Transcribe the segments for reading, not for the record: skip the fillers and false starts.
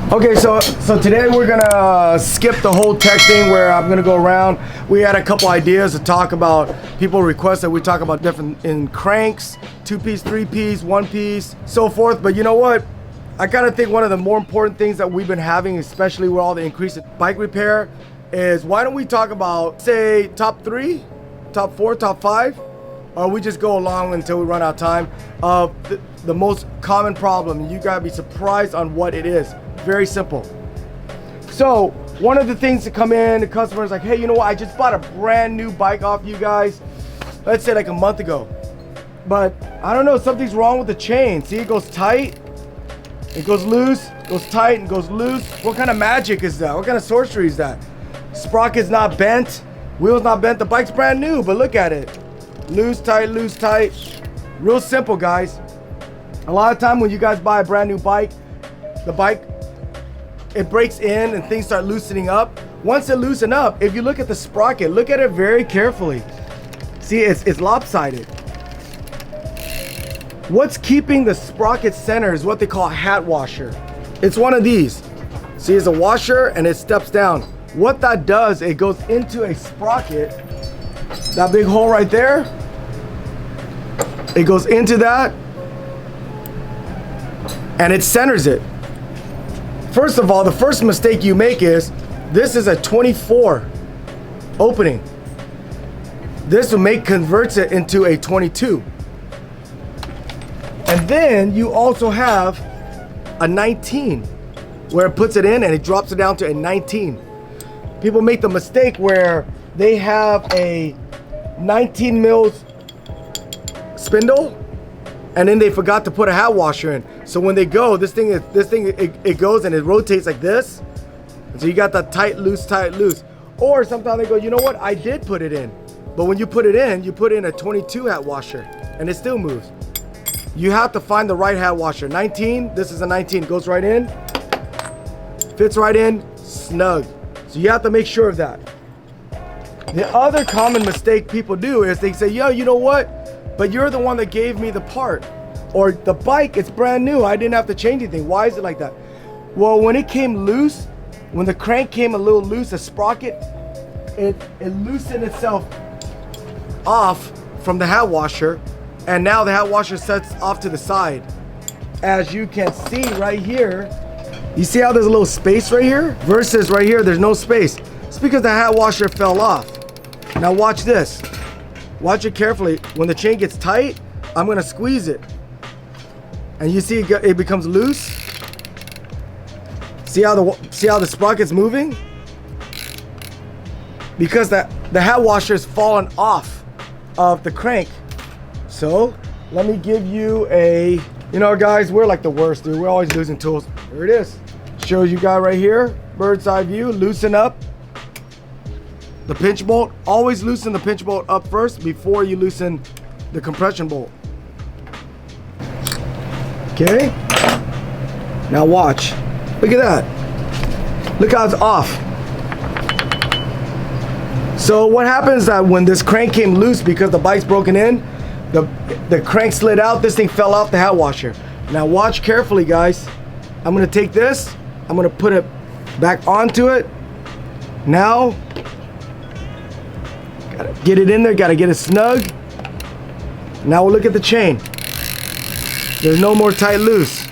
Okay, so today we're gonna skip the whole tech thing where I'm gonna go around. We had a couple ideas to talk about. People request that we talk about different in cranks, 2-piece, 3-piece, 1-piece, so forth. But you know what? I kind of think one of the more important things that we've been having, especially with all the increase in bike repair, is why don't we talk about, say, top 3, top 4, top 5, or we just go along until we run out of time of the most common problem. You gotta be surprised on what it is. Very simple. So one of the things that come in, the customer's like, hey, you know what? I just bought a brand new bike off you guys, let's say like a month ago. But I don't know, something's wrong with the chain. See, it goes tight, it goes loose, goes tight and goes loose. What kind of magic is that? What kind of sorcery is that? Sprocket's not bent, wheel's not bent, the bike's brand new, but look at it. Loose, tight, loose, tight. Real simple, guys. A lot of time when you guys buy a brand new bike, the bike, it breaks in and things start loosening up. Once it loosen up, if you look at the sprocket, look at it very carefully. See, it's lopsided. What's keeping the sprocket center is what they call a hat washer. It's one of these. See, it's a washer and it steps down. What that does, it goes into a sprocket, that big hole right there, it goes into that and it centers it. First of all, the first mistake you make is, this is a 24 opening. This will converts it into a 22. And then you also have a 19, where it puts it in and it drops it down to a 19. People make the mistake where they have a 19 mils spindle, and then they forgot to put a hat washer in. So when they go, this thing it goes and it rotates like this. And so you got that tight, loose, tight, loose. Or sometimes they go, you know what? I did put it in. But when you put it in, you put in a 22 hat washer and it still moves. You have to find the right hat washer. 19, this is a 19, goes right in, fits right in, snug. So you have to make sure of that. The other common mistake people do is they say, yo, you know what? But you're the one that gave me the part. Or the bike, it's brand new, I didn't have to change anything. Why is it like that? Well, when it came loose, when the crank came a little loose, the sprocket, it loosened itself off from the hat washer, and now the hat washer sets off to the side. As you can see right here, you see how there's a little space right here? Versus right here, there's no space. It's because the hat washer fell off. Now watch this. Watch it carefully. When the chain gets tight, I'm gonna squeeze it. And you see it becomes loose. See how the sprocket's moving? Because the hat washer is fallen off of the crank. So let me give you a, you know guys, we're like the worst, dude. We're always losing tools. Here it is. Shows you guys right here, bird's eye view, loosen up the pinch bolt. Always loosen the pinch bolt up first before you loosen the compression bolt. Okay, now watch. Look at that. Look how it's off. So what happens is that when this crank came loose because the bike's broken in, the crank slid out, this thing fell off the hat washer. Now watch carefully, guys. I'm gonna take this, I'm gonna put it back onto it. Now, gotta get it in there, gotta get it snug. Now we'll look at the chain. There's no more tight loose.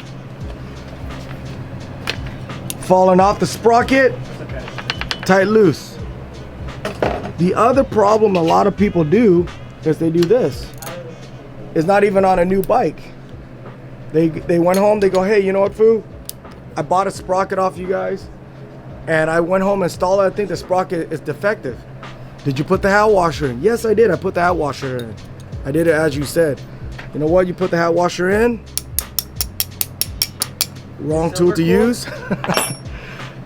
Falling off the sprocket, tight loose. The other problem a lot of people do is they do this. It's not even on a new bike. They went home, they go, hey, you know what, Phu? I bought a sprocket off you guys, and I went home and installed it. I think the sprocket is defective. Did you put the hat washer in? Yes, I did. I put the hat washer in. I did it as you said. You know what? You put the hat washer in. Wrong tool to use.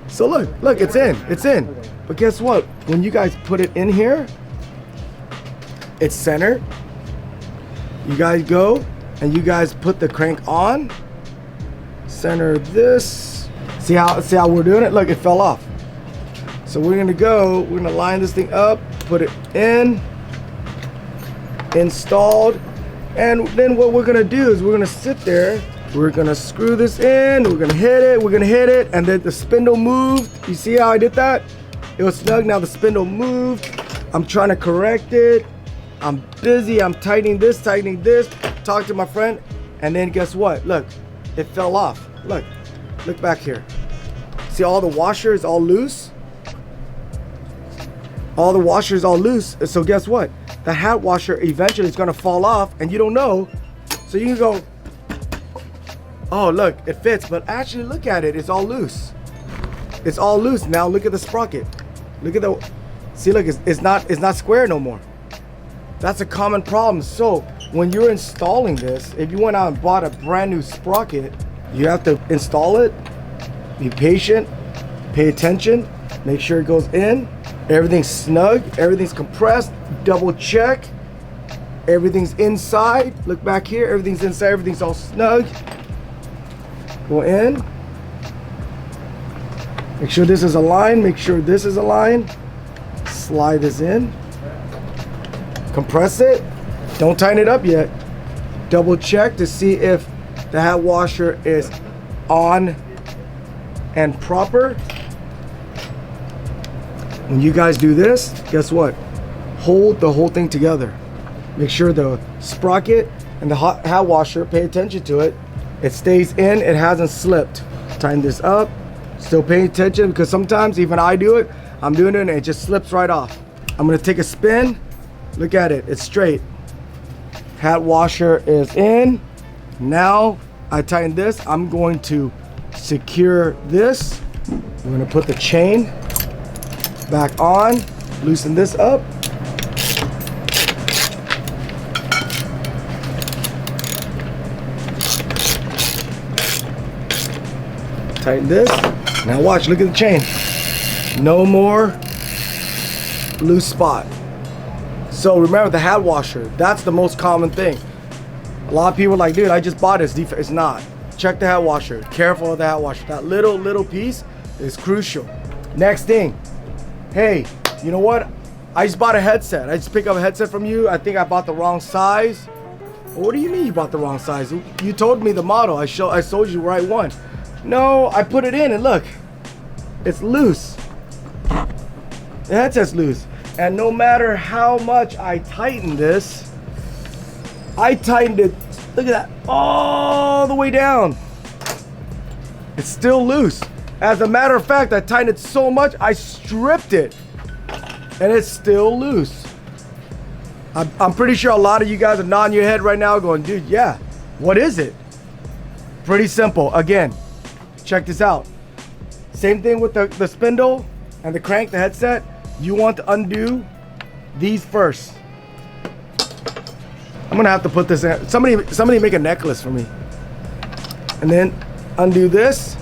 So look, it's in. But guess what? When you guys put it in here, it's centered. You guys go and you guys put the crank on. Center this. See how we're doing it? Look, it fell off. So we're gonna line this thing up, put it in, installed, and then what we're gonna do is we're gonna sit there We're gonna screw this in, we're gonna hit it, and then the spindle moved. You see how I did that? It was snug, now the spindle moved. I'm trying to correct it. I'm busy, I'm tightening this, talk to my friend, and then guess what? Look, it fell off. Look back here. See all the washer is all loose? All the washer is all loose, so guess what? The hat washer eventually is gonna fall off, and you don't know, so you can go, oh look, it fits, but actually look at it, it's all loose. It's all loose. Now look at the sprocket. Look at the, see, look, it's not square no more. That's a common problem. So when you're installing this, if you went out and bought a brand new sprocket, you have to install it, be patient, pay attention, make sure it goes in, everything's snug, everything's compressed, double check, everything's inside. Look back here, everything's inside, everything's all snug. Go in. Make sure this is aligned, make sure this is aligned. Slide this in. Compress it. Don't tighten it up yet. Double check to see if the hat washer is on and proper. When you guys do this, guess what? Hold the whole thing together. Make sure the sprocket and the hat washer, pay attention to it. It stays in, it hasn't slipped. Tighten this up. Still paying attention, because sometimes even I do it, I'm doing it and it just slips right off. I'm gonna take a spin. Look at it, it's straight. Hat washer is in. Now I tighten this. I'm going to secure this. I'm gonna put the chain back on, loosen this up. Tighten this. Now watch, look at the chain. No more loose spot. So remember the hat washer, that's the most common thing. A lot of people are like, dude, I just bought it, it's not. Check the hat washer, careful of the hat washer. That little piece is crucial. Next thing, hey, you know what? I just bought a headset. I just picked up a headset from you. I think I bought the wrong size. Well, what do you mean you bought the wrong size? You told me the model, I sold you the right one. No, I put it in and look, it's loose. The headset's loose. And no matter how much I tighten this, I tightened it, look at that, all the way down. It's still loose. As a matter of fact, I tightened it so much, I stripped it. And it's still loose. I'm pretty sure a lot of you guys are nodding your head right now going, dude, yeah, what is it? Pretty simple. Again, check this out. Same thing with the spindle and the crank, the headset. You want to undo these first. I'm gonna have to put this in. Somebody make a necklace for me. And then undo this.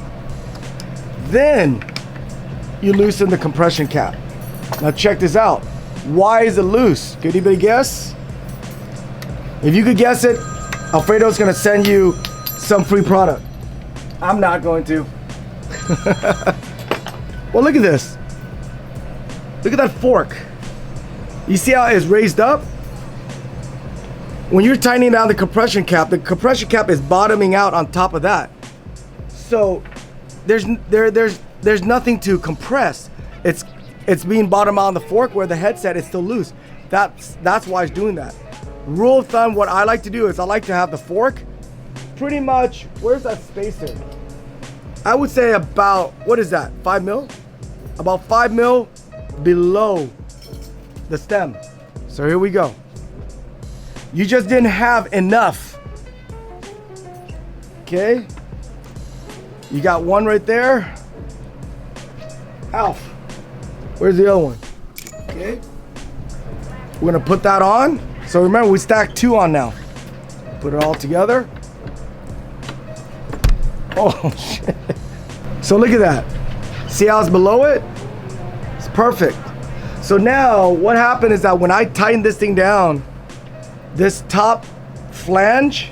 Then you loosen the compression cap. Now check this out. Why is it loose? Can anybody guess? If you could guess it, Alfredo's gonna send you some free product. I'm not going to. Well, look at this. Look at that fork. You see how it's raised up? When you're tightening down the compression cap is bottoming out on top of that. So there's nothing to compress. It's being bottomed out on the fork where the headset is still loose. That's why it's doing that. Rule of thumb, what I like to do is I like to have the fork pretty much, where's that spacer? I would say about, what is that, 5 mil? About 5 mil below the stem. So here we go. You just didn't have enough. Okay. You got one right there. Alf, where's the other one? Okay. We're gonna put that on. So remember, we stacked 2 on now. Put it all together. Oh shit. So look at that. See how it's below it? It's perfect. So now what happened is that when I tighten this thing down, this top flange,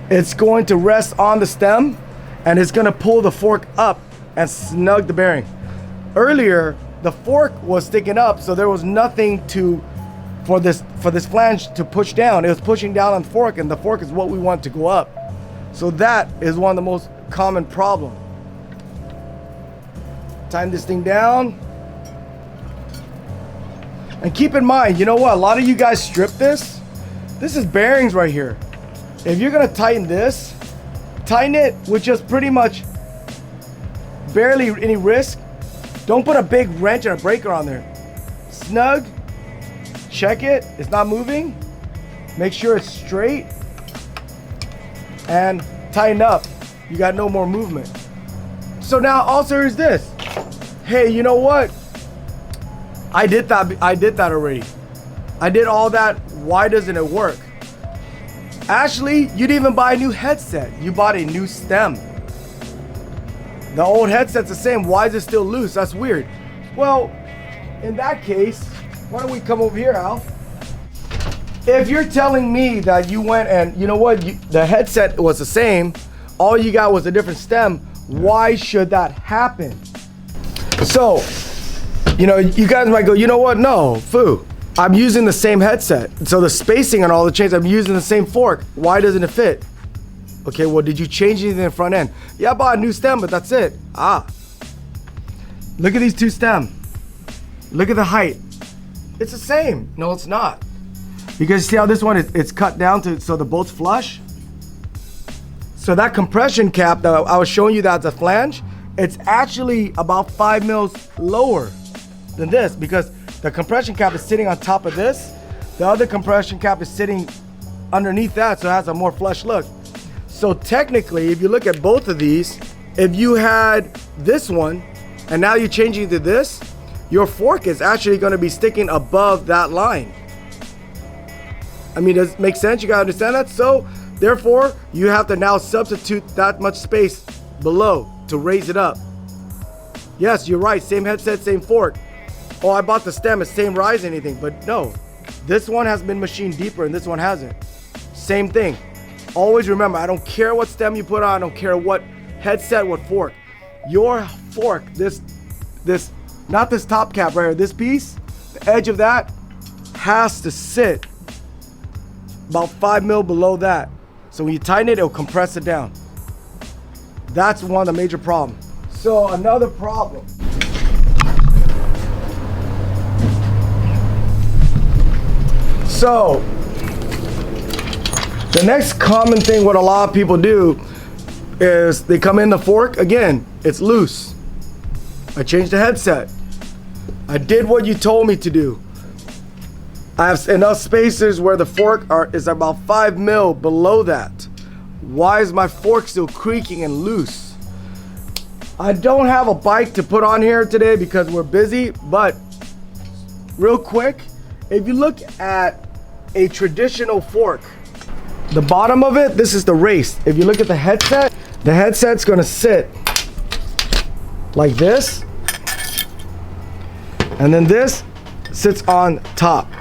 it's going to rest on the stem and it's gonna pull the fork up and snug the bearing. Earlier, the fork was sticking up, so there was nothing for this flange to push down. It was pushing down on the fork, and the fork is what we want to go up. So that is one of the most common problems. Tighten this thing down. And keep in mind, you know what? A lot of you guys strip this. This is bearings right here. If you're gonna tighten this, tighten it with just pretty much barely any risk. Don't put a big wrench and a breaker on there. Snug, check it, it's not moving. Make sure it's straight and tighten up. You got no more movement. So now also here's this. Hey, you know what? I did that already. I did all that. Why doesn't it work? Actually, you didn't even buy a new headset. You bought a new stem. The old headset's the same. Why is it still loose? That's weird. Well, in that case, why don't we come over here, Alf? If you're telling me that you went and, you know what, the headset was the same, all you got was a different stem, why should that happen? So, you know, you guys might go, you know what, no, Phu, I'm using the same headset. So the spacing on all the chains, I'm using the same fork. Why doesn't it fit? Okay, well, did you change anything in the front end? Yeah, I bought a new stem, but that's it. Look at these two stems. Look at the height. It's the same. No, it's not. Because see how this one it's cut down to so the bolt's flush? So that compression cap that I was showing you that's a flange, it's actually about 5 mils lower than this because the compression cap is sitting on top of this. The other compression cap is sitting underneath that, so it has a more flush look. So technically, if you look at both of these, if you had this one and now you're changing to this, your fork is actually going to be sticking above that line. I mean, does it make sense? You gotta understand that. So therefore, you have to now substitute that much space below to raise it up. Yes, you're right. Same headset, same fork. Oh, I bought the stem, it's same rise, anything. But no, this one has been machined deeper and this one hasn't. Same thing. Always remember, I don't care what stem you put on, I don't care what headset, what fork. Your fork, this, not this top cap right here, this piece, the edge of that has to sit about 5 mil below that. So when you tighten it, it'll compress it down. That's one of the major problems. So another problem. So the next common thing what a lot of people do is they come in the fork, again, it's loose. I changed the headset. I did what you told me to do. I have enough spacers where the fork is about 5 mil below that. Why is my fork still creaking and loose? I don't have a bike to put on here today because we're busy, but real quick, if you look at a traditional fork, the bottom of it, this is the race. If you look at the headset's gonna sit like this, and then this sits on top.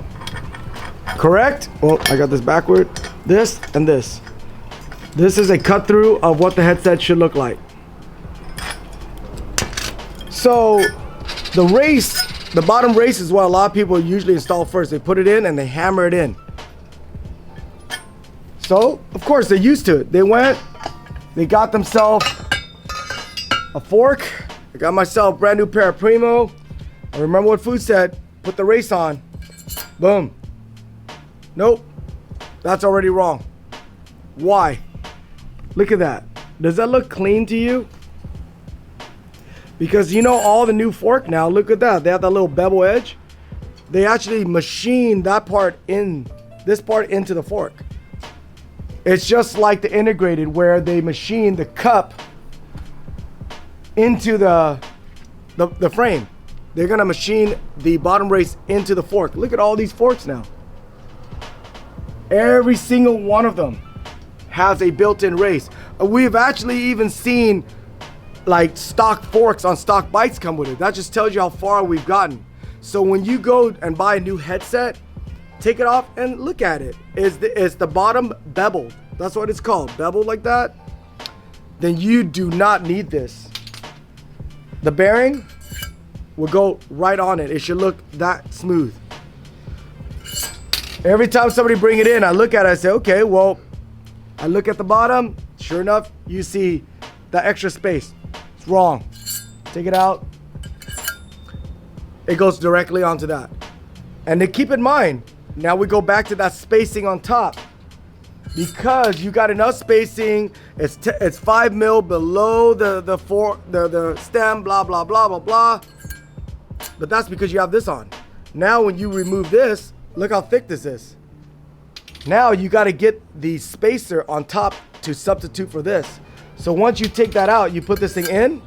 Correct? Well, I got this backward. This and this. This is a cut through of what the headset should look like. So the race, the bottom race is what a lot of people usually install first. They put it in and they hammer it in. So of course they're used to it. They went, they got themselves a fork. I got myself a brand new pair of Primo. I remember what Phu said, put the race on. Boom. Nope, that's already wrong. Why? Look at that. Does that look clean to you? Because you know all the new fork now, look at that. They have that little bevel edge. They actually machine that part in, this part into the fork. It's just like the integrated where they machine the cup into the frame. They're gonna machine the bottom race into the fork. Look at all these forks now. Every single one of them has a built-in race. We've actually even seen like stock forks on stock bikes come with it. That just tells you how far we've gotten. So when you go and buy a new headset, take it off and look at it. Is the bottom beveled? That's what it's called, beveled like that? Then you do not need this. The bearing will go right on it. It should look that smooth. Every time somebody bring it in, I look at it, I say, okay, well, I look at the bottom, Sure enough, you see the extra space. It's wrong. Take it out. It goes directly onto that. And then keep in mind, now we go back to that spacing on top. Because you got enough spacing, it's 5 mil below the stem, blah, blah, blah, blah, blah. But that's because you have this on. Now when you remove this, look how thick this is. Now you got to get the spacer on top to substitute for this. So once you take that out, you put this thing in.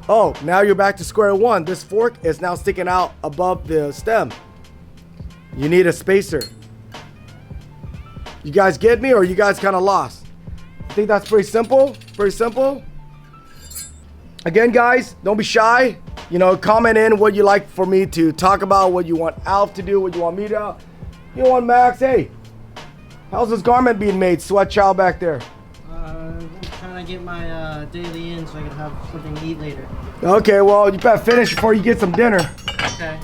Oh, now you're back to square one. This fork is now sticking out above the stem. You need a spacer. You guys get me, or are you guys kind of lost? I think that's pretty simple. Pretty simple. Again, guys, don't be shy. You know, comment in what you like for me to talk about, what you want Alf to do, what you want me to. You want Max? Hey, how's this garment being made? Sweat child back there. I'm trying to get my daily in so I can have something to eat later. Okay, well, you better finish before you get some dinner. Okay.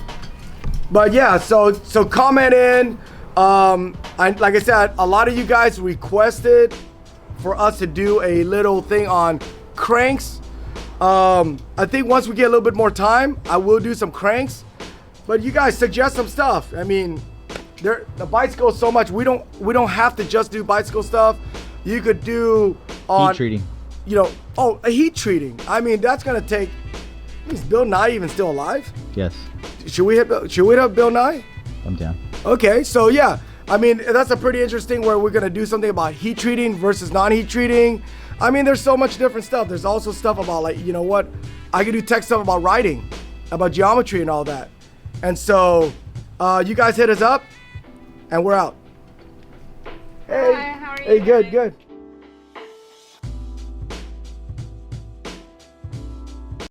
But yeah, so comment in. Like I said, a lot of you guys requested for us to do a little thing on cranks. I think once we get a little bit more time, I will do some cranks. But you guys suggest some stuff. I mean, the bicycle is so much. We don't have to just do bicycle stuff. You could do on heat treating. You know, heat treating. I mean, that's gonna take. Is Bill Nye even still alive? Yes. Should we hit Bill Nye? I'm down. Okay, so yeah, I mean, that's a pretty interesting where we're gonna do something about heat treating versus non-heat treating. I mean, there's so much different stuff. There's also stuff about, like, you know what? I can do tech stuff about writing, about geometry and all that. And so, you guys hit us up, and we're out. Hey, Hi, how are you hey, good, doing? good.